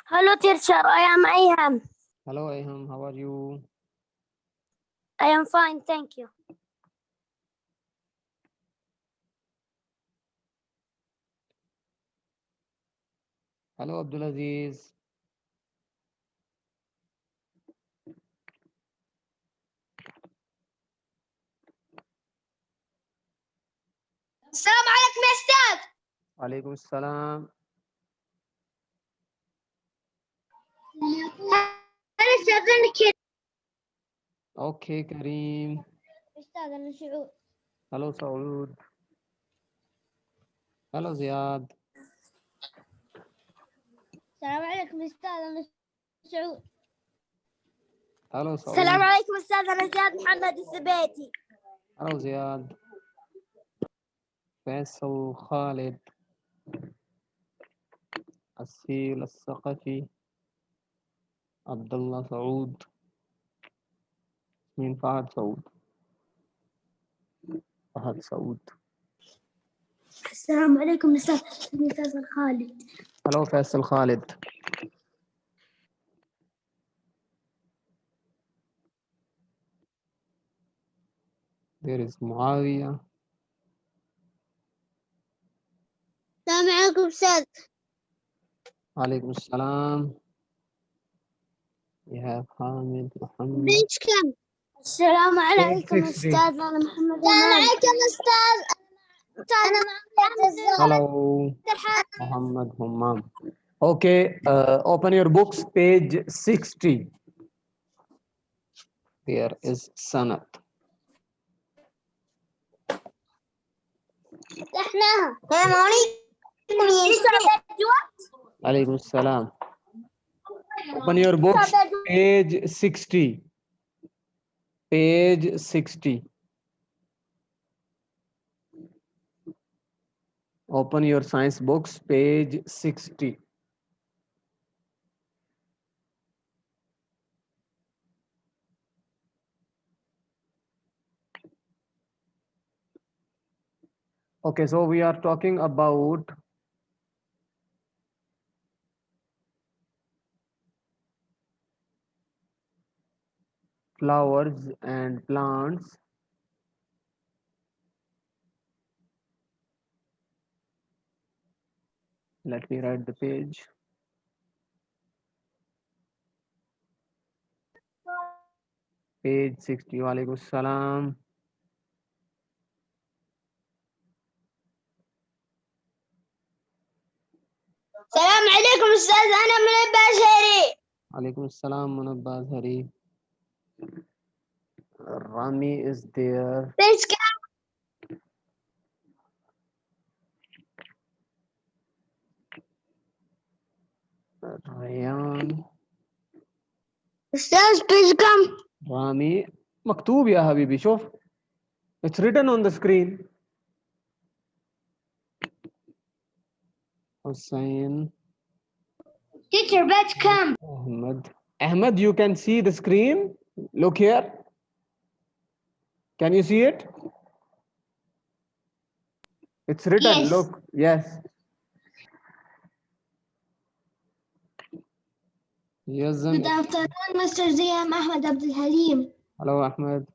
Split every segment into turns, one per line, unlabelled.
Hello, teacher. I am Ayham.
Hello, Ayham. How are you?
I am fine, thank you.
Hello, Abdulaziz.
السلام عليكم يا أستاذ.
Alaikum Assalam.
أنا أستاذ كريم.
Okay, Kareem.
أستاذ أنا سعود.
Hello, Saud. Hello, Ziad.
السلام عليكم أستاذ أنا سعود.
Hello,
السلام
Saud.
عليكم أستاذ أنا زياد محمد السبيتي.
Hello, Ziad. Faisal Khalid. Asil Al-Saqafi. Abdullah Saud. Min Fahad Saud. Fahad Saud.
السلام عليكم أستاذ. اسمي فيصل خالد.
Hello, Faisal Khalid. There is Muawiyah.
السلام عليكم أستاذ.
Alaikum Assalam. We have Hamid Muhammad.
بيج كم؟ السلام عليكم
863.
أستاذ أنا محمد السلام عليكم أستاذ. أنا محمد.
Hello, Muhammad Hammam. Okay, open your books, page 60. There is Sanat.
فتحناها. السلام عليكم.
Alaykum salam. Open your books, page 60. Page 60. Open your science books, page 60. Okay, so we are talking about flowers and plants. Let me write the page. Page 60. Walaikum salam.
السلام عليكم أستاذ أنا من البشري.
Alaikum salam, Munabbaz Hari. Rami is there.
بيج كم؟
Rayan.
أستاذ بيج كم؟
Rami. مكتوب يا حبيبي شوف. It's written on the screen. Hussein.
Teacher بيج كم؟
Ahmed. Ahmed, you can see the screen. Look here. Can you see it? It's written.
Yes.
Look. Yes. Yazan.
Good afternoon Mr. Ziyam Ahmed Abdul Halim.
Hello, Ahmed.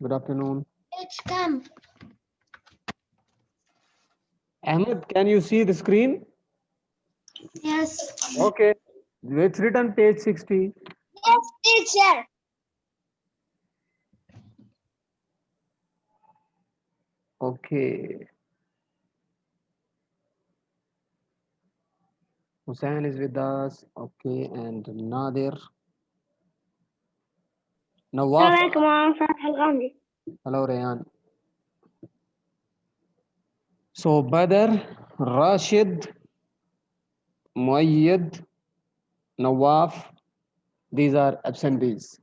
Good afternoon.
بيج كم؟
Ahmed, can you see the screen?
Yes.
Okay. It's written page 60.
Yes, teacher.
Okay. Hussein is with us. Okay. And Nadir. Nawaf.
السلام عليكم أنا فتح الغامدي.
Hello, Rayan. So, Badr, Rashid, Muayyad, Nawaf, these are absentees.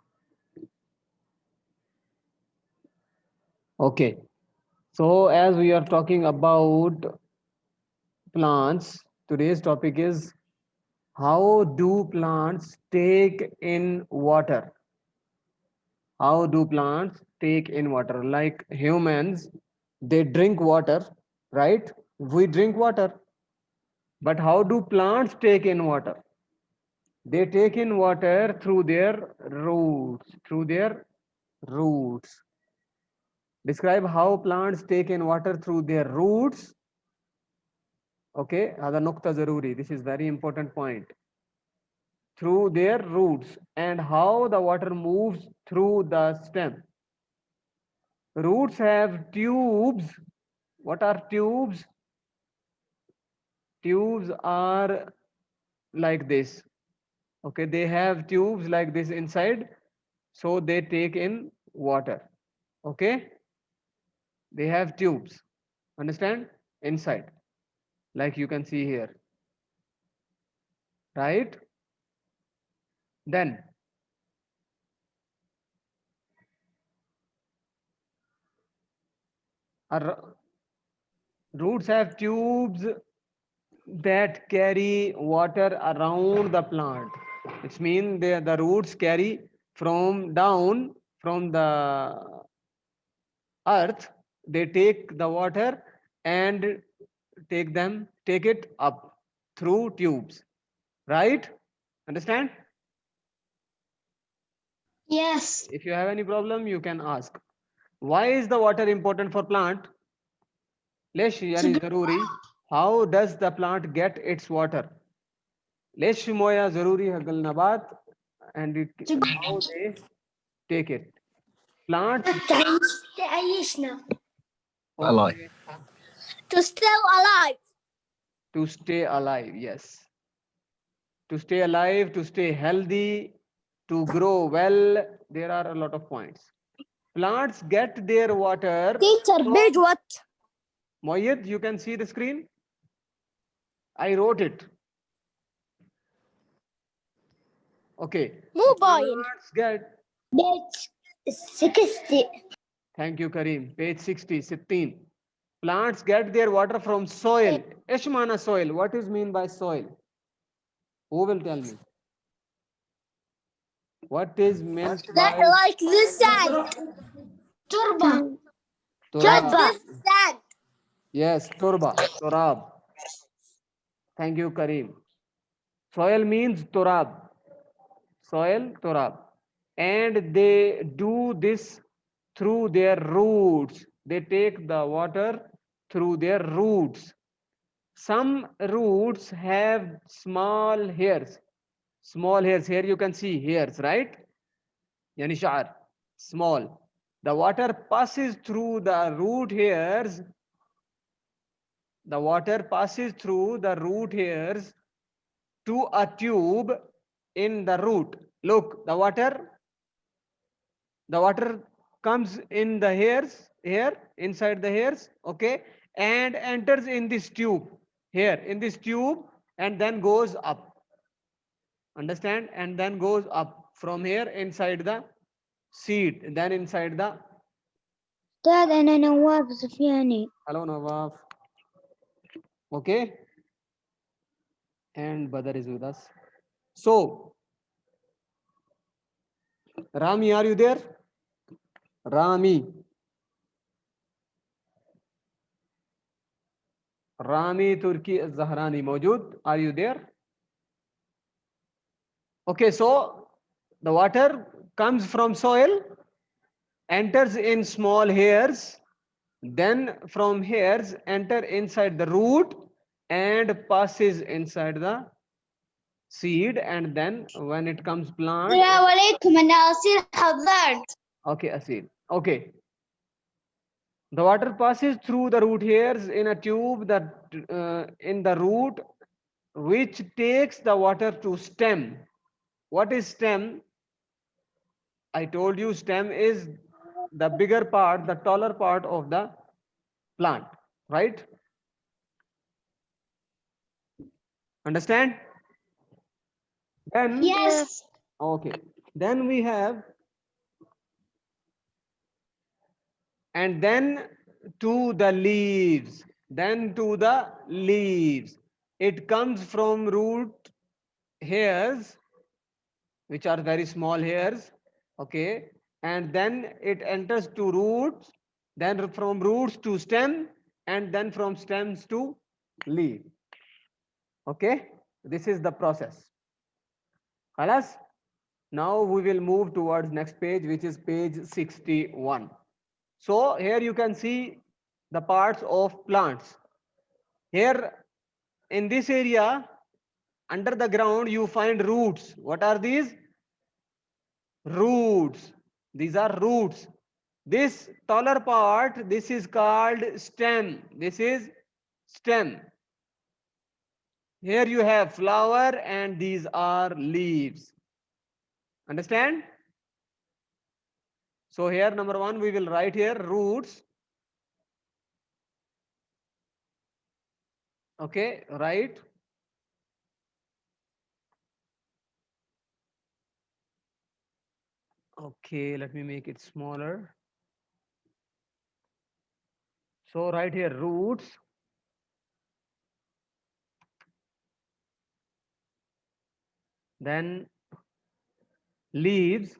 Okay. So, as we are talking about plants, today's topic is how do plants take in water? How do plants take in water? Like humans, they drink water, right? We drink water. But how do plants take in water? They take in water through their roots. Through their roots. Describe how plants take in water through their roots. Okay, هذا نقطة ضروري. This is very important point. Through their roots, and how the water moves through the stem. Roots have tubes. What are tubes? Tubes are like this. Okay, they have tubes like this inside, so they take in water. Okay, they have tubes. Understand? Inside, like you can see here. Right? Then our roots have tubes that carry water around the plant. It means the roots carry from down from the earth. They take the water and take it up through tubes. Right? Understand?
Yes.
If you have any problem, you can ask. Why is the water important for plant? ليش يعني ضروري? How does the plant get its water? ليش موية ضروري حق النبات and how they take it? Plant
تعيشنا.
Alive.
To stay alive.
To stay alive, yes. To stay alive, to stay healthy, to grow well, there are a lot of points. Plants get their water.
Teacher, big what?
Moyed, you can see the screen? I wrote it. Okay.
Mobile.
Plants get.
Page 60.
Thank you, Kareem. Page 60, 16. Plants get their water from soil. Ishmana soil. What is mean by soil? Who will tell me? What is meant by
Like this sand. Turba. Like
turab?
this sand.
Yes, turba, turab. Thank you, Kareem. Soil means turab. Soil, turab. And they do this through their roots. They take the water through their roots. Some roots have small hairs. Small hairs. Here you can see hairs, right? Yani sha'r. Small. The water passes through the root hairs. The water passes through the root hairs to a tube in the root. Look, the water comes in the hairs, here, inside the hairs, okay, and enters in this tube, here, in this tube, and then goes up. Understand? And then goes up from here inside the seed, then inside the.
أستاذ أنا نواف سفياني.
Hello, Nawaf. Okay. And Badar is with us. So, Rami, are you there? Rami. Rami Turki Zahrani Mawjood. Are you there? Okay, so the water comes from soil, enters in small hairs, then from hairs enter inside the root and passes inside the seed, and then when it comes plant.
السلام عليكم أنا أصير حضرت.
Okay, Asil. Okay. The water passes through the root hairs in a tube that in the root, which takes the water to stem. What is stem? I told you stem is the bigger part, the taller part of the plant, right? Understand? Then,
Yes.
okay. Then we have, and then to the leaves, then to the leaves. It comes from root hairs, which are very small hairs, okay, and then it enters to roots, then from roots to stem, and then from stems to leaf. Okay, this is the process. Khalas? Now we will move towards next page, which is page 61. So here you can see the parts of plants. Here in this area, under the ground, you find roots. What are these? Roots. These are roots. This taller part, this is called stem. This is stem. Here you have flower and these are leaves. Understand? So here number one, we will write here roots. Okay, right. Okay, let me make it smaller. So right here roots, then leaves,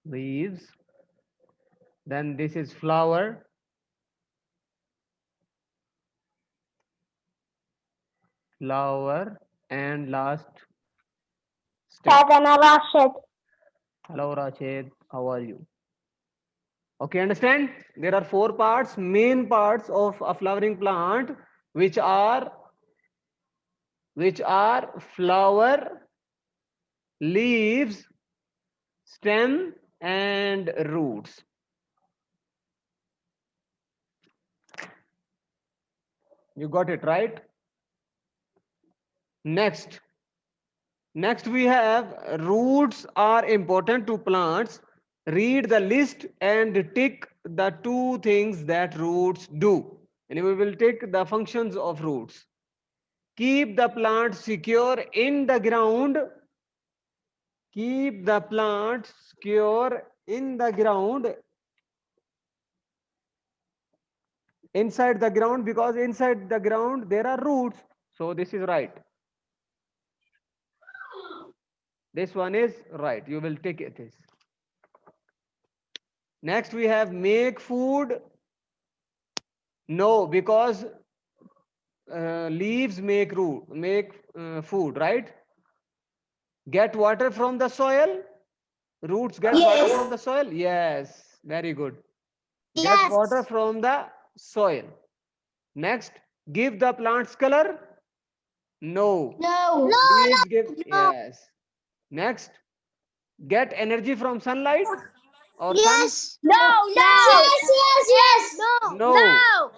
leaves, then this is flower, flower, and last stem.
Rashid.
Hello Rachid, how are you? Okay, understand? There are four parts, main parts of a flowering plant, which are flower, leaves, stem, and roots. You got it right? Next we have roots are important to plants. Read the list and tick the two things that roots do. And we will take the functions of roots. Keep the plant secure in the ground. Keep the plant secure in the ground. Inside the ground, because inside the ground there are roots. So this is right. This one is right. You will take it. Next we have make food. No, because leaves make food, right? Get water from the soil. Roots get water from the soil. Yes, very good. Get water from the soil. Next, give the plants color. No.
No.
Leaves give. Yes. Next, get energy from sunlight or sun.
Yes. No. Yes.
No.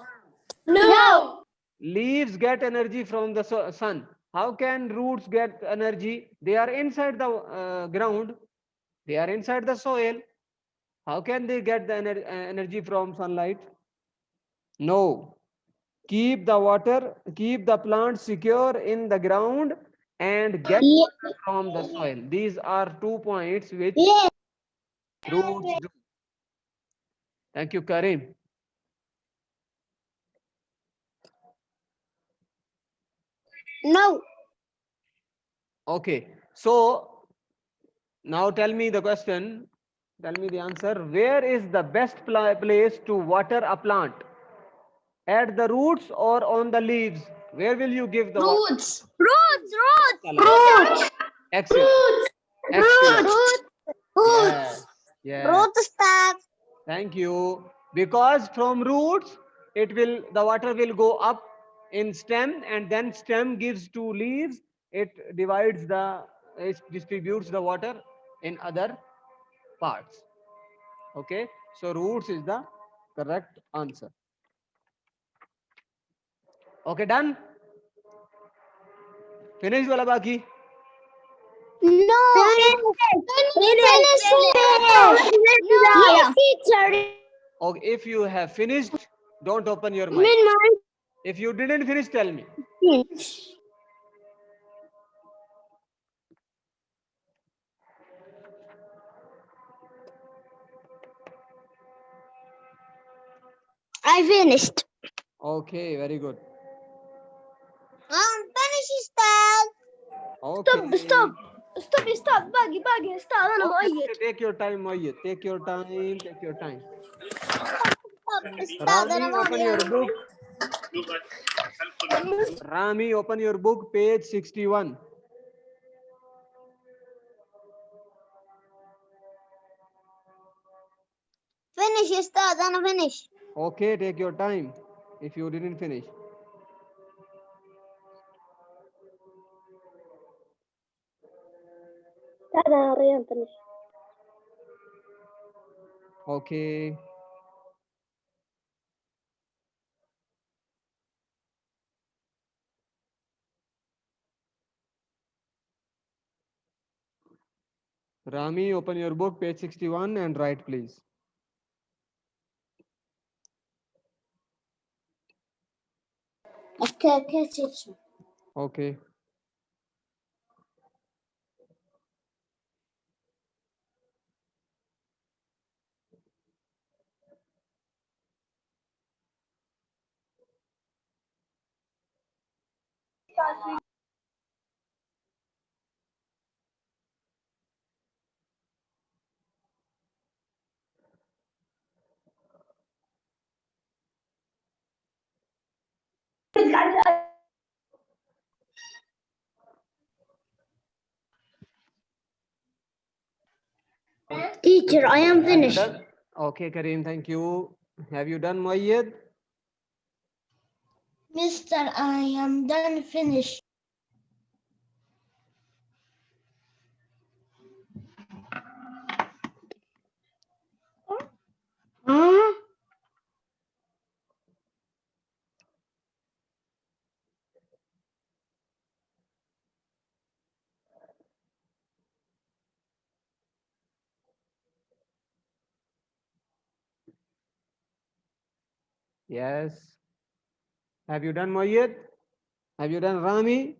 No.
Leaves get energy from the sun. How can roots get energy? They are inside the ground. They are inside the soil. How can they get the energy from sunlight? No. Keep the plant secure in the ground and get water from the soil. These are 2 points which
Yes.
roots do. Thank you, Karim.
No.
Okay. So now tell me the question. Tell me the answer. Where is the best place to water a plant? At the roots or on the leaves? Where will you give the water?
Roots.
Excellent. Excellent.
Roots.
Yes. Yes.
Roots start.
Thank you. Because from roots, the water will go up in stem, and then stem gives to leaves. It distributes the water in other parts. Okay. So roots is the correct answer. Okay, done. Finish wala baki.
No. Finish. Yes, teacher.
Okay, if you have finished, don't open your mic. If you didn't finish, tell me.
I finished.
Okay, very good.
Finish, Stan.
Okay.
Stop. استاذ باقي استاذ انا مؤيد.
Take your time, Moyed. Take your time. Take your time.
استاذ انا
Rami, open your
مؤيد.
book. Rami, open your book, page 61.
finish استاذ انا finish.
Okay, take your time. If you didn't finish.
استاذ انا ريان finish.
Okay. Rami, open your book, page 61, and write, please.
Okay.
Okay.
Teacher, I am
Have you
finished.
done? Okay, Kareem, thank you. Have you done, Moyed?
Mister, I am done finished. Huh?
Yes. Have you done, Moyed? Have you done, Rami?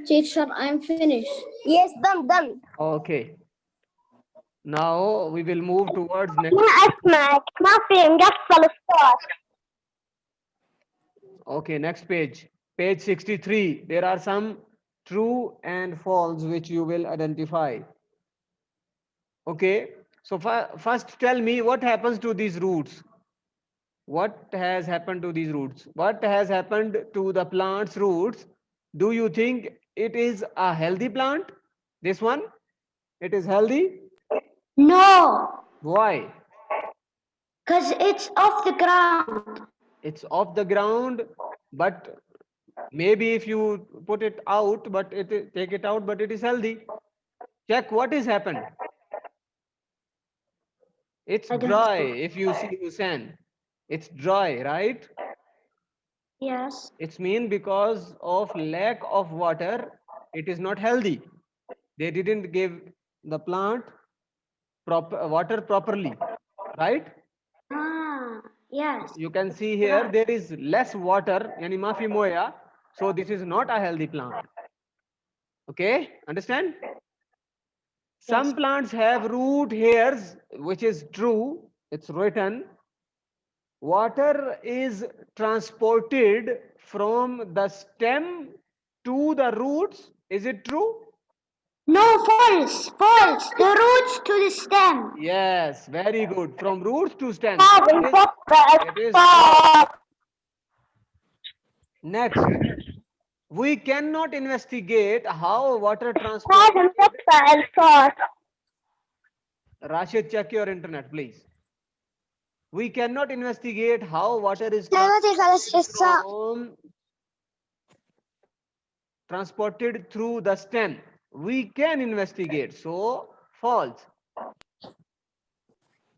Teacher, I'm finished. Yes, done.
Okay. Now we will move towards next.
ما أسمعك ما في مقفل الصوت.
Okay, next page. Page 63. There are some true and false which you will identify. Okay. So first tell me what happens to these roots. What has happened to these roots? What has happened to the plant's roots? Do you think it is a healthy plant? This one? It is healthy?
No,
Why?
because it's off the ground.
It's off the ground, but maybe if you put it out, but take it out, but it is healthy. Check what is happened. It's
I don't
dry.
know.
If you see Hussein, it's dry, right?
Yes.
It's mean because of lack of water, it is not healthy. They didn't give the plant water properly, right?
Ah, yes.
You can see here there is less water, yani mafi moya, so this is not a healthy plant. Okay, understand? Some plants have root hairs, which is true. It's written. Water is transported from the stem to the roots. Is it true?
No, false. The roots to the stem.
Yes, very good. From roots to stems. It is false. Next, we cannot investigate how water transported. Rashid, check your internet, please. We cannot investigate how water is transported through the stem. We can investigate. So, false.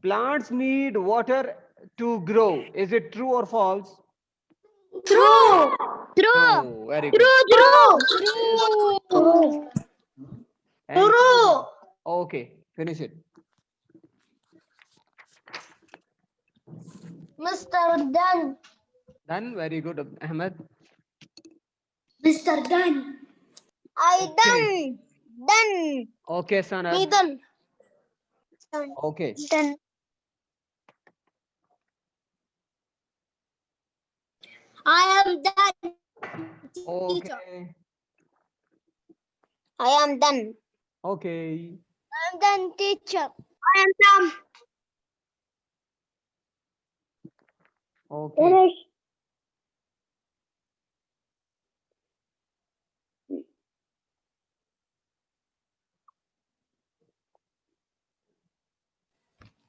Plants need water to grow. Is it true or false?
True.
True. Very good.
True.
Thank you. Okay, finish it.
Mr. Done.
Done. Very good, Ahmed.
Mr. Done.
Okay.
Done.
Okay, Sanad.
Done.
Okay.
Done. I am done, teacher.
Okay.
I am done.
Okay.
I am done, teacher. I am done.
Okay.
Finish.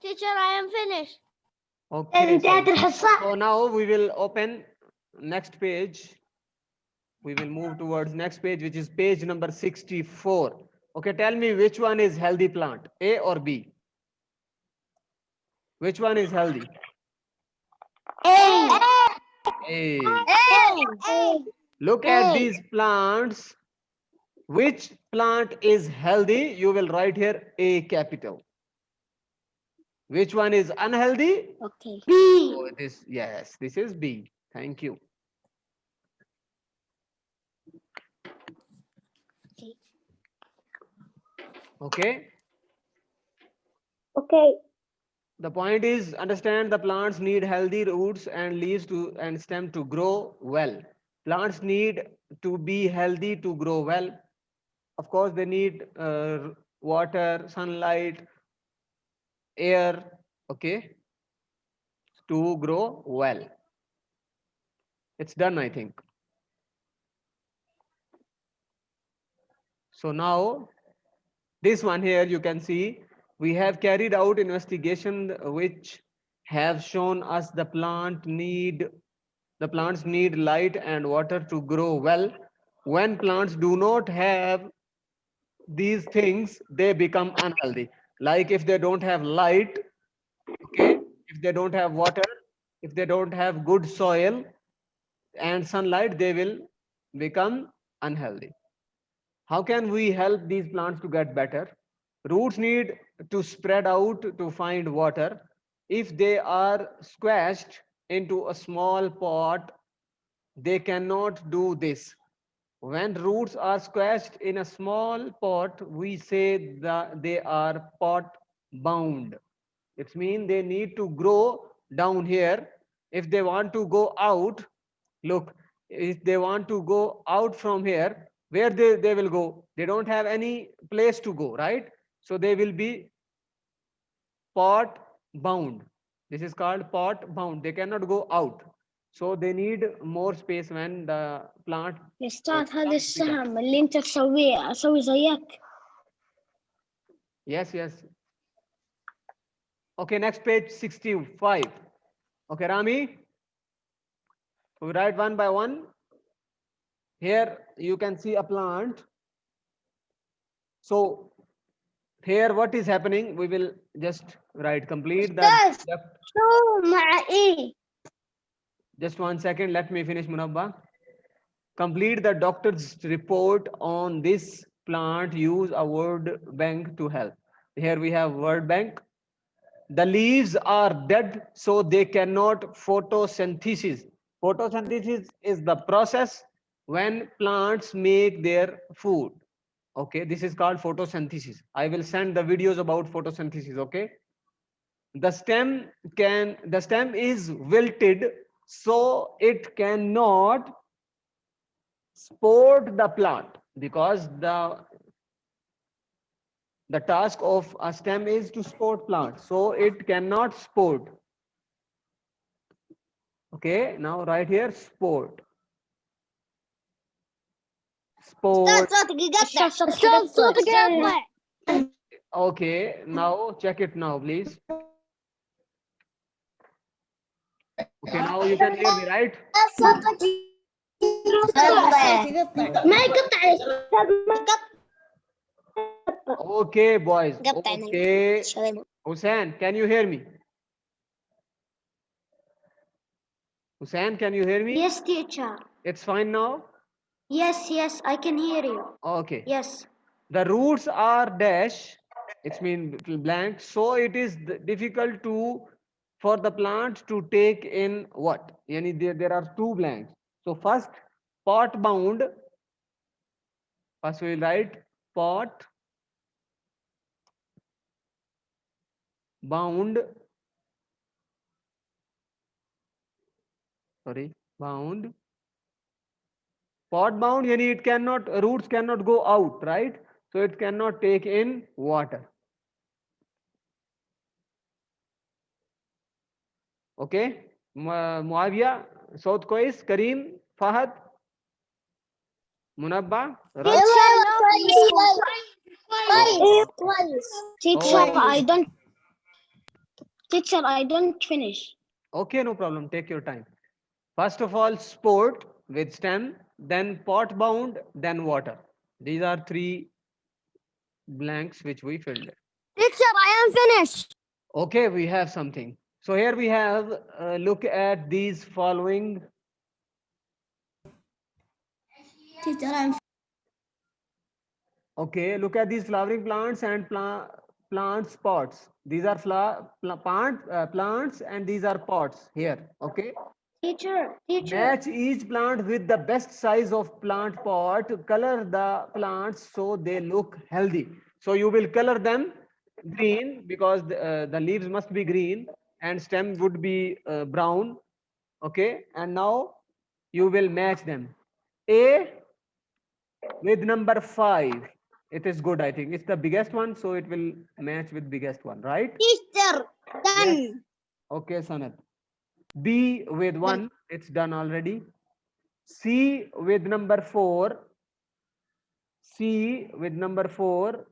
Teacher, I am finished.
Okay.
انتهت
So,
الحصة.
so now we will open next page. We will move towards next page, which is page number 64. Okay, tell me which one is healthy plant, A or B? Which one is healthy?
A.
A.
A.
Look at these plants. Which plant is healthy? You will write here A capital. Which one is unhealthy?
Okay.
Oh, this, yes, this is B. Thank you. Okay.
Okay.
The point is, understand the plants need healthy roots and leaves to and stem to grow well. Plants need to be healthy to grow well. Of course, they need water, sunlight, air, okay, to grow well. It's done, I think. So now, this one here, you can see, we have carried out investigation which have shown us the plants need light and water to grow well. When plants do not have these things, they become unhealthy. Like if they don't have light, okay, if they don't have water, if they don't have good soil and sunlight, they will become unhealthy. How can we help these plants to get better? Roots need to spread out to find water. If they are squashed into a small pot, they cannot do this. When roots are squashed in a small pot, we say that they are pot bound. It means they need to grow down here. If they want to go out, look, if they want to go out from here, where they will go? They don't have any place to go, right? So they will be pot bound. This is called pot bound. They cannot go out. So they need more space when the plant
يا أستاذ هذا
becomes bigger.
السهم اللي أنت تسويه أسوي زيك.
Yes, yes. Okay, next page 65. Okay, Rami, we write one by one. Here you can see a plant. So here what is happening? We will just write complete the
أستاذ شو مع إيه؟
just 1 second. Let me finish, Munabba. Complete the doctor's report on this plant. Use a word bank to help. Here we have word bank. The leaves are dead, so they cannot photosynthesis. Photosynthesis is the process when plants make their food. Okay, this is called photosynthesis. I will send the videos about photosynthesis. Okay, the stem is wilted, so it cannot support the plant because the task of a stem is to support plant, so it cannot support. Okay, now right here, sport.
أستاذ
Sport.
صوتك يقطع. أستاذ صوتك يقطع.
Okay, now check it now, please. Okay, now you can hear me, right?
صوتك يقطع. ما يقطع يا أستاذ ما يقطع.
Okay, boys.
قطع
Okay.
شوينا.
Hussein, can you hear me? Hussein, can you hear me?
Yes, teacher.
It's fine now?
Yes, yes, I can hear you.
Okay.
Yes.
The roots are dash, it's mean blank, so it is difficult to for the plant to take in what? Yani there are two blanks. So first, pot bound. First we will write pot bound. Sorry, bound. Pot bound, yani it cannot, roots cannot go out, right? So it cannot take in water. Okay. Muawiya, South Kois, Kareem, Fahad, Munabba, Raj.
Teacher,
Oh,
I don't finish.
okay, no problem. Take your time. First of all, sport with stem, then pot bound, then water. These are three blanks which we filled.
Teacher, I am finished.
Okay, we have something. So here we have, look at these following.
Teacher, I'm
Okay, look at these flowering plants and plant pots. These are plants and these are pots here. Okay.
teacher.
Match each plant with the best size of plant pot. Color the plants so they look healthy. So you will color them green because the leaves must be green and stem would be brown. Okay. And now you will match them. A with number 5. It is good, I think. It's the biggest one, so it will match with biggest one, right?
Teacher,
Yes.
done.
Okay, Sanat. B with 1, it's done already. C with number 4. C with number 4.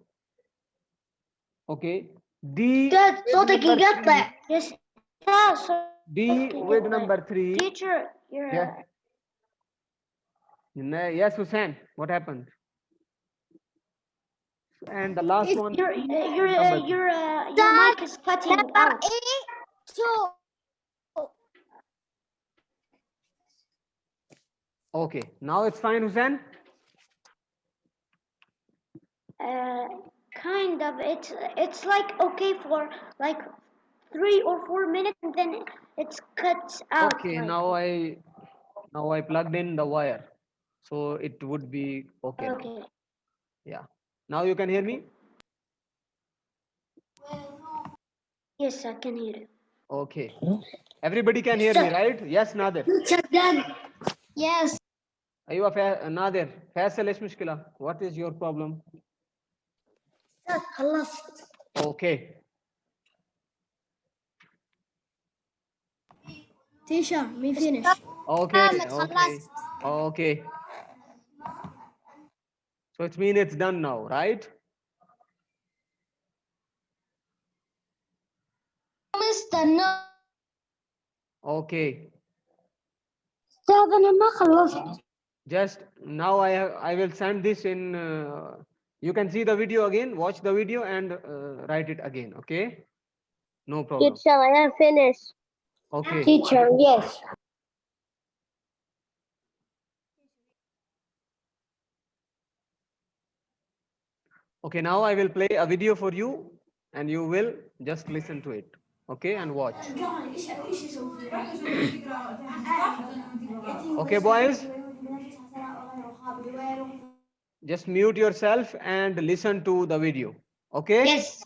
Okay. D
Good.
with
صوتك
number
يقطع.
3.
Yes.
D with number 3.
Teacher,
Yes. Yes, Hussein. What happened? And the last one.
your
number
mic is cutting out. Two.
Okay. Now it's fine, Hussein.
Kind of. It's like okay for like 3 or 4 minutes, and then it cuts out.
Okay.
Like,
Now I plugged in the wire, so it would be okay now.
okay.
Yeah. Now you can hear me?
Yes, I can hear it.
Okay. Everybody can hear me, right? Yes, Nadir.
Yes.
أيوة Nadir. فيصل إيش مشكلة? What is your problem?
خلصت.
Okay.
Teacher, me finish.
Okay. So it means it's done now, right?
Mr. No.
Okay.
أستاذ أنا ما خلصت.
Just now I will send this in. You can see the video again, watch the video and write it again. Okay. No problem.
Teacher, I am finished.
Okay.
Teacher, yes.
Okay, now I will play a video for you and you will just listen to it. Okay, and watch. Okay, boys. Just mute yourself and listen to the video. Okay?
Yes.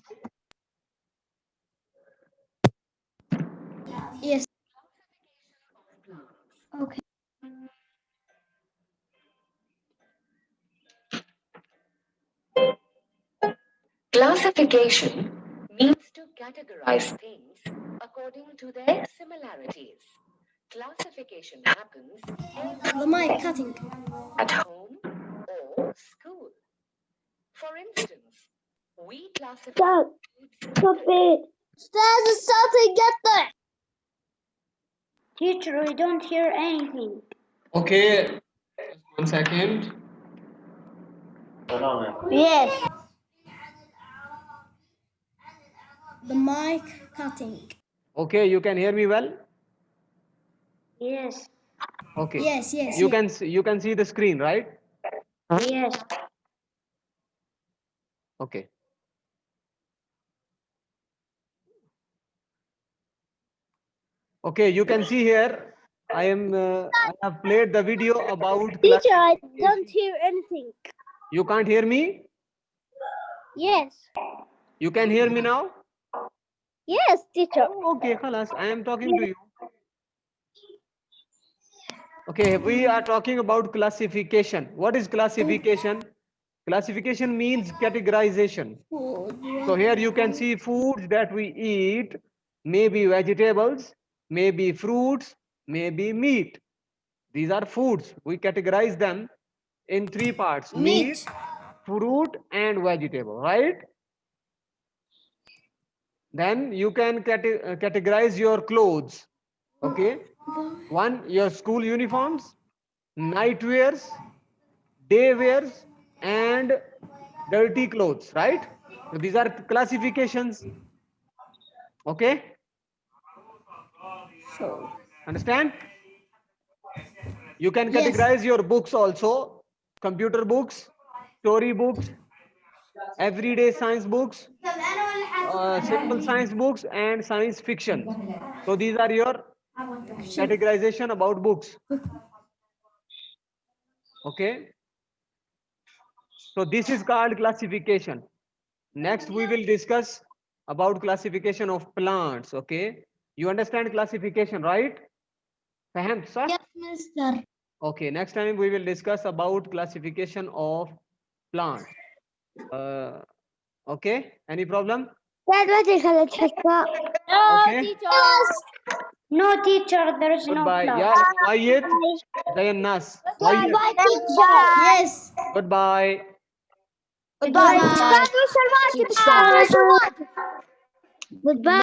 Yes. Okay.
Classification means to categorize things according to their similarities. Classification happens
The mic cutting.
at home or school. For instance, we classify
Stop it. Stairs is something get there. Teacher, we don't hear anything.
Okay. Just 1 second.
Yes. The mic cutting.
Okay, you can hear me well?
Yes.
Okay.
Yes.
You can see the screen, right?
Yes.
Okay. Okay, you can see here. I have played the video about.
Teacher, I don't hear anything.
You can't hear me?
Yes.
You can hear me now?
Yes, teacher.
Okay, khalas. I am talking to you. Okay, we are talking about classification. What is classification? Classification means categorization. So here you can see foods that we eat, maybe vegetables, maybe fruits, maybe meat. These are foods. We categorize them in three parts: meat, fruit, and vegetable, right? Then you can categorize your clothes. Okay. One, your school uniforms, night wears, day wears, and dirty clothes, right? So these are classifications. Okay. Understand? You can categorize your books also: computer books, story books, everyday science books, simple science books, and science fiction. So these are your categorization about books. Okay. So this is called classification. Next, we will discuss about classification of plants. Okay. You understand classification, right? Fahem, sir?
Yes, mister.
Okay. Next time we will discuss about classification of plants. Okay. Any problem? Okay.
No, teacher, there is no
Goodbye.
class.
Yeah. Mayit. Zayan Nas. Mayit.
Goodbye, teacher.
Yes.
Goodbye.
Goodbye.
Goodbye.
Goodbye.